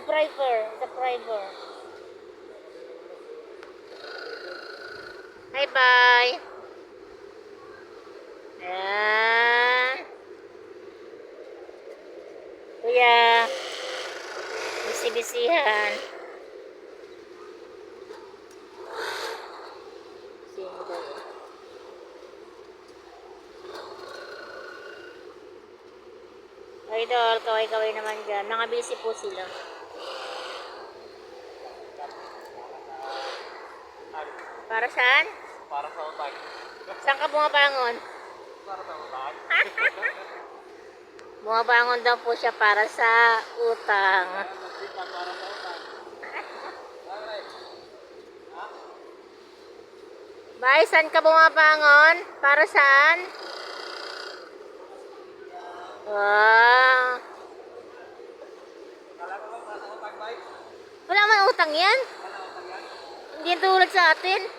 subscriber. Bye-bye. Ayan. Kuya, bisi-bisihan. Single. Idol, kaway-kaway naman dyan. Mga busy po sila. Para saan? Para sa utang. Saan ka bumabangon? Para sa utang. Bumabangon daw po siya para sa utang. Nagsipan para sa utang. Bay, saan ka bumabangon? Para saan? Wow. Kala ko ba para sa utang, bye? Wala man utang yan. Wala utang yan. Hindi tulad sa atin.